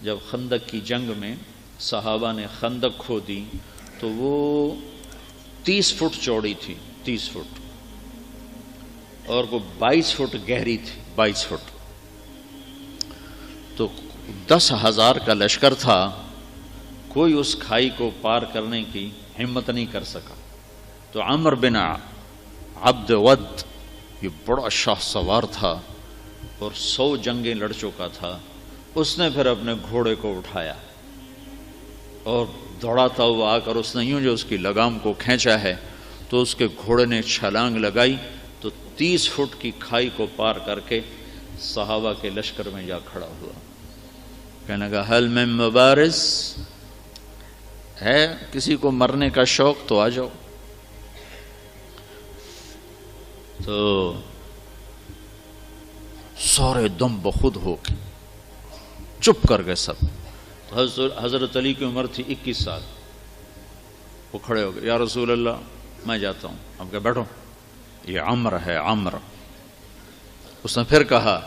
جب خندق کی جنگ میں صحابہ نے خندق کھودی تو وہ 30 فٹ چوڑی تھی، 30 فٹ، اور وہ 22 فٹ گہری تھی، 22 فٹ۔ تو 10,000 کا لشکر تھا، کوئی اس کھائی کو پار کرنے کی ہمت نہیں کر سکا۔ تو عمر بن عبد ود، یہ بڑا شاہ سوار تھا اور 100 جنگیں لڑ چکا تھا، اس نے پھر اپنے گھوڑے کو اٹھایا اور دوڑاتا ہوا آ کر اس نے یوں جو اس کی لگام کو کھینچا ہے تو اس کے گھوڑے نے چھلانگ لگائی تو 30 فٹ کی کھائی کو پار کر کے صحابہ کے لشکر میں جا کھڑا ہوا۔ کہنے لگا حل من مبارز، ہے کسی کو مرنے کا شوق تو آ جاؤ۔ تو سارے دم بخود ہو کے چپ کر گئے سب۔ تو حضرت علی کی عمر تھی 21 سال، وہ کھڑے ہو گئے، یا رسول اللہ میں جاتا ہوں۔ اب کہ بیٹھو، یہ عمر ہے، عمر۔ اس نے پھر کہا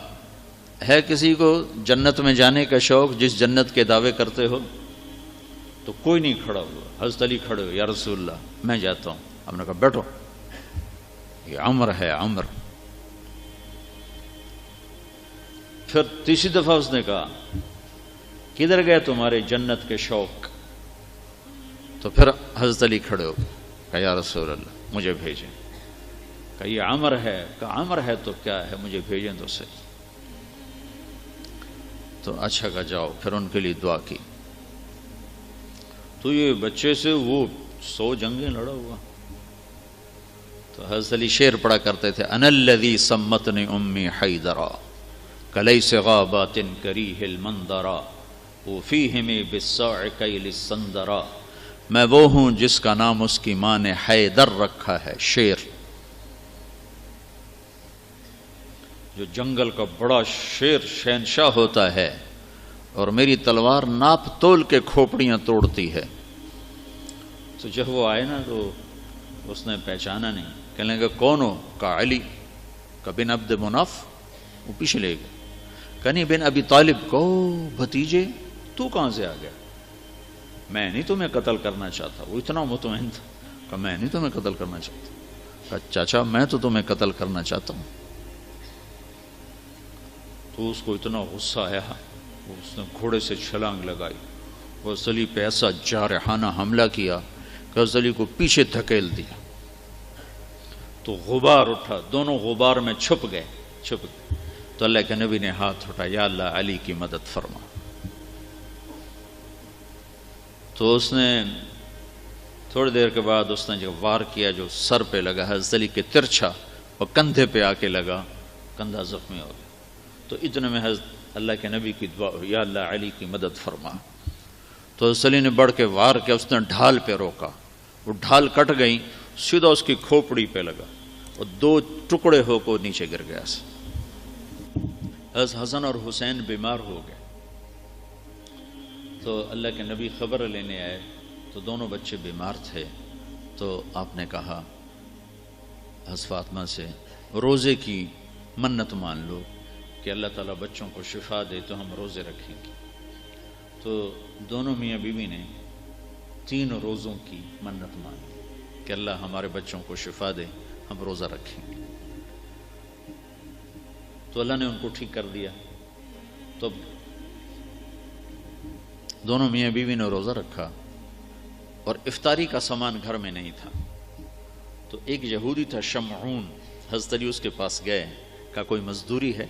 ہے کسی کو جنت میں جانے کا شوق جس جنت کے دعوے کرتے ہو؟ تو کوئی نہیں کھڑا ہوا۔ حضرت علی کھڑے ہوئے، یا رسول اللہ میں جاتا ہوں۔ ہم نے کہا بیٹھو، یہ عمر ہے، عمر۔ پھر تیسری دفعہ اس نے کہا کدھر گئے تمہارے جنت کے شوق؟ تو پھر حضرت علی کھڑے ہو گئے، کہا یا رسول اللہ مجھے بھیجیں۔ کہا یہ عمر ہے۔ کہا عمر ہے تو کیا ہے، مجھے بھیجیں تو صحیح۔ تو اچھا کہا جاؤ، پھر ان کے لیے دعا کی۔ تو یہ بچے سے وہ 100 جنگیں لڑا ہوا۔ تو حضرت علی شعر پڑھا کرتے تھے، انا الذی سمتنی امی حیدرا کلیس غابات کریہ المنظرا وفیہم بالصاع کیل السندرا۔ میں وہ ہوں جس کا نام اس کی ماں نے حیدر رکھا ہے، شیر، جو جنگل کا بڑا شیر شہنشاہ ہوتا ہے، اور میری تلوار ناپ تول کے کھوپڑیاں توڑتی ہے۔ تو جب وہ آئے نا تو اس نے پہچانا نہیں، کہنے لگا کون ہو؟ کہا علی۔ کہا بن عبد مناف؟ وہ پیچھے لے گئے۔ کہا نہیں بن ابی طالب کو، بھتیجے تو کہاں سے آ گیا؟ میں نہیں تمہیں قتل کرنا چاہتا۔ وہ اتنا مطمئن تھا، کہا میں نہیں تمہیں قتل کرنا چاہتا۔ کہا چاچا میں تو تمہیں قتل کرنا چاہتا ہوں۔ تو اس کو اتنا غصہ آیا، اس نے گھوڑے سے چھلانگ لگائی، وہ علی پہ ایسا جارحانہ حملہ کیا کہ علی کو پیچھے دھکیل دیا۔ تو غبار اٹھا، دونوں غبار میں چھپ گئے۔ تو اللہ کے نبی نے ہاتھ اٹھایا، یا اللہ علی کی مدد فرما۔ تو اس نے تھوڑی دیر کے بعد اس نے جو وار کیا جو سر پہ لگا حضرت علی کے ترچھا، اور کندھے پہ آ کے لگا، کندھا زخمی ہو گیا۔ تو اتنے میں حضرت اللہ کے نبی کی دعا ہوئی، یا اللہ علی کی مدد فرما۔ تو حضرت علی نے بڑھ کے وار کیا، اس نے ڈھال پہ روکا، وہ ڈھال کٹ گئی، سیدھا اس کی کھوپڑی پہ لگا اور 2 ٹکڑے ہو کو نیچے گر گیا۔ حضرت حسن اور حسین بیمار ہو گئے۔ تو اللہ کے نبی خبر لینے آئے تو دونوں بچے بیمار تھے۔ تو آپ نے کہا حضرت فاطمہ سے روزے کی منت مان لو کہ اللہ تعالیٰ بچوں کو شفا دے تو ہم روزے رکھیں گے۔ تو دونوں میاں بیوی نے 3 روزوں کی منت مانی کہ اللہ ہمارے بچوں کو شفا دے، ہم روزہ رکھیں گے۔ تو اللہ نے ان کو ٹھیک کر دیا۔ تو دونوں میاں بیوی نے روزہ رکھا اور افطاری کا سامان گھر میں نہیں تھا۔ تو ایک یہودی تھا شمعون، حضرت علی اس کے پاس گئے، کہا کوئی مزدوری ہے؟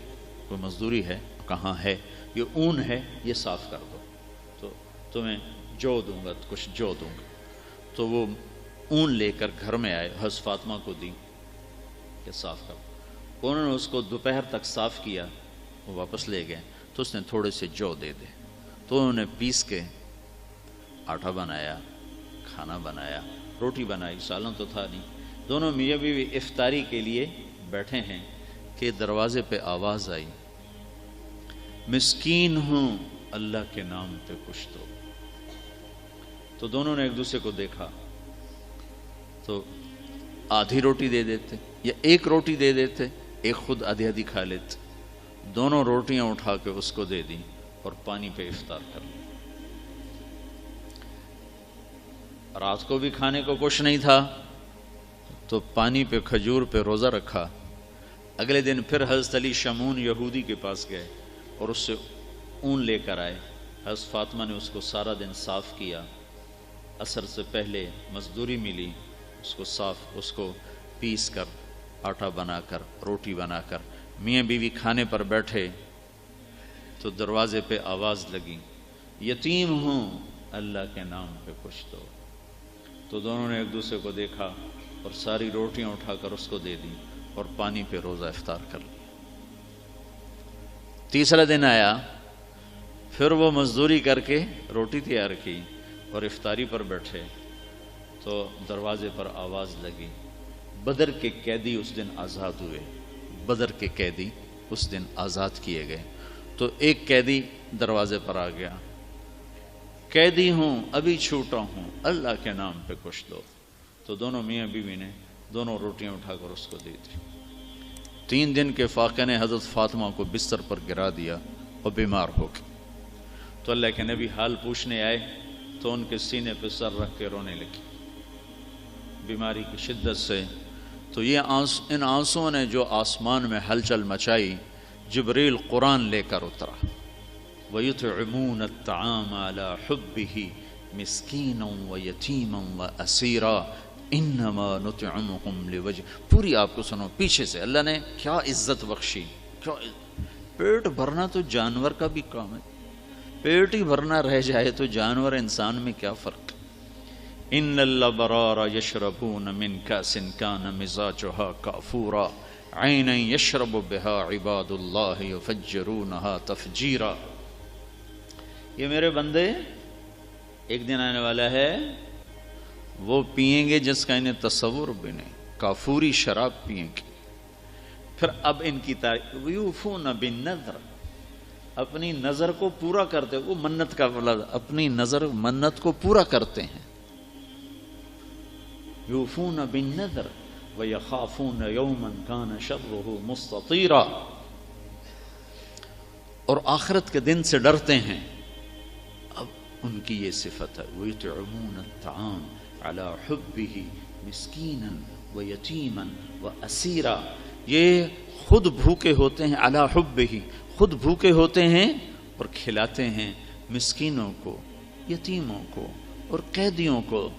کوئی مزدوری ہے؟ کہاں ہے؟ یہ اون ہے، یہ صاف کر دو تو تمہیں جو دوں گا، کچھ جو دوں گا۔ تو وہ اون لے کر گھر میں آئے، حضرت فاطمہ کو دی کہ صاف کر دو۔ انہوں نے اس کو دوپہر تک صاف کیا، وہ واپس لے گئے۔ تو اس نے تھوڑے سے جو دے دے، تو انہوں نے پیس کے آٹا بنایا، کھانا بنایا، روٹی بنائی، سالن تو تھا نہیں۔ دونوں میاں بیوی افطاری کے لیے بیٹھے ہیں کہ دروازے پہ آواز آئی، مسکین ہوں اللہ کے نام پہ کچھ دو۔ تو دونوں نے ایک دوسرے کو دیکھا، تو آدھی روٹی دے دیتے یا ایک روٹی دے دیتے، ایک خود آدھی آدھی کھا لیتے۔ دونوں روٹیاں اٹھا کے اس کو دے دیں، اور پانی پہ افطار کر لیا۔ رات کو بھی کھانے کو کچھ نہیں تھا تو پانی پہ کھجور پہ روزہ رکھا۔ اگلے دن پھر حضرت علی شمعون یہودی کے پاس گئے اور اس سے اون لے کر آئے۔ حضرت فاطمہ نے اس کو سارا دن صاف کیا، عصر سے پہلے مزدوری ملی، اس کو پیس کر آٹا بنا کر روٹی بنا کر میاں بیوی کھانے پر بیٹھے تو دروازے پہ آواز لگی، یتیم ہوں اللہ کے نام پہ کچھ دو۔ تو دونوں نے ایک دوسرے کو دیکھا اور ساری روٹیاں اٹھا کر اس کو دے دیں اور پانی پہ روزہ افطار کر لیا۔ تیسرا دن آیا، پھر وہ مزدوری کر کے روٹی تیار کی اور افطاری پر بیٹھے تو دروازے پر آواز لگی، بدر کے قیدی اس دن آزاد ہوئے، بدر کے قیدی اس دن آزاد کیے گئے۔ تو ایک قیدی دروازے پر آ گیا، قیدی ہوں ابھی چھوٹا ہوں اللہ کے نام پہ کچھ دو۔ تو دونوں میاں بیوی نے دونوں روٹیاں اٹھا کر اس کو دی تھی۔ 3 دن کے فاقے نے حضرت فاطمہ کو بستر پر گرا دیا اور بیمار ہو گئی۔ تو اللہ کے نبی حال پوچھنے آئے تو ان کے سینے پہ سر رکھ کے رونے لگی بیماری کی شدت سے۔ تو ان آنسوؤں نے جو آسمان میں ہلچل مچائی، جبریل قرآن لے کر اترا، وَيُطْعِمُونَ الطَّعَامَ عَلَى حُبِّهِ مِسْكِينًا وَيَتِيمًا وَأَسِيرًا إِنَّمَا نُطْعِمُكُمْ لِوَجْهِ۔ پوری آپ کو سنو پیچھے سے، اللہ نے کیا عزت بخشی۔ پیٹ بھرنا تو جانور کا بھی کام ہے، پیٹ ہی بھرنا رہ جائے تو جانور انسان میں کیا فرق۔ ان الابرار یشربون من کاس کان مزاجها کافورا عینا یشرب بها عباد اللہ یفجرونها تفجیرا۔ یہ میرے بندے ایک دن آنے والا ہے وہ پئیں گے جس کا انہیں تصور بھی نہیں، کافوری شراب پئیں گے۔ پھر اب ان کی تعریف، یوفون بالنذر، اپنی نظر کو پورا کرتے، وہ منت کا لفظ، اپنی نظر منت کو پورا کرتے ہیں۔ یوفون بالنذر ویخافون یوما کان شرہ مستطیرا، اور آخرت کے دن سے ڈرتے ہیں۔ اب ان کی یہ صفت ہے، ویطعمون الطعام علی حبہ مسکینا ویتیما واسیرا، یہ خود بھوکے ہوتے ہیں، علی حبہ، خود بھوکے ہوتے ہیں اور کھلاتے ہیں مسکینوں کو، یتیموں کو اور قیدیوں کو۔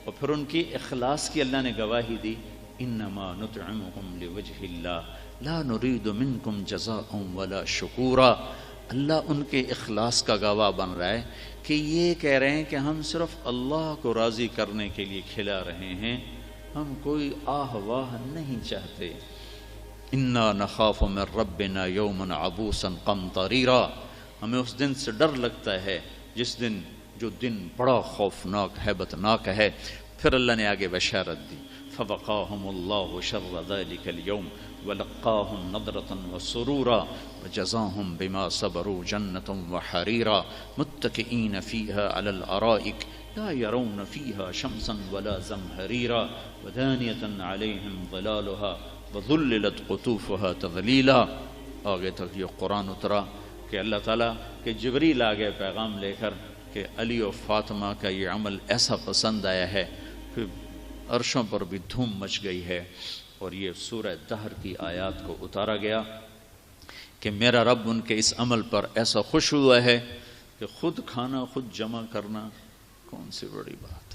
اور پھر ان کی اخلاص کی اللہ نے گواہی دی، انما نطعمکم لوجہ اللہ لا نرید منکم جزاء ولا شکورا۔ اللہ ان کے اخلاص کا گواہ بن رہا ہے کہ یہ کہہ رہے ہیں کہ ہم صرف اللہ کو راضی کرنے کے لیے کھلا رہے ہیں، ہم کوئی آہ واہ نہیں چاہتے۔ انا نخاف من ربنا یوما عبوسا قمطریرا، ہمیں اس دن سے ڈر لگتا ہے جس دن، جو دن بڑا خوفناک ہیبتناک ہے۔ پھر اللہ نے آگے بشارت دی، فوقاہم اللہ شر ذلک اليوم ولقاہم نضرۃ وسرورا وجزاہم بما صبروا جنۃ وحریرا متکئین فیہا علی الارائک لا یرون فیہا شمسا ولا زمہریرا ودانیۃ علیہم ظلالها وذللت قطوفها تذلیلا۔ آگے تک یہ قرآن اترا کہ اللہ تعالیٰ کہ جبریل آگے پیغام لے کر کہ علی و فاطمہ کا یہ عمل ایسا پسند آیا ہے کہ عرشوں پر بھی دھوم مچ گئی ہے، اور یہ سورہ دہر کی آیات کو اتارا گیا کہ میرا رب ان کے اس عمل پر ایسا خوش ہوا ہے کہ خود کھانا خود جمع کرنا کون سی بڑی بات۔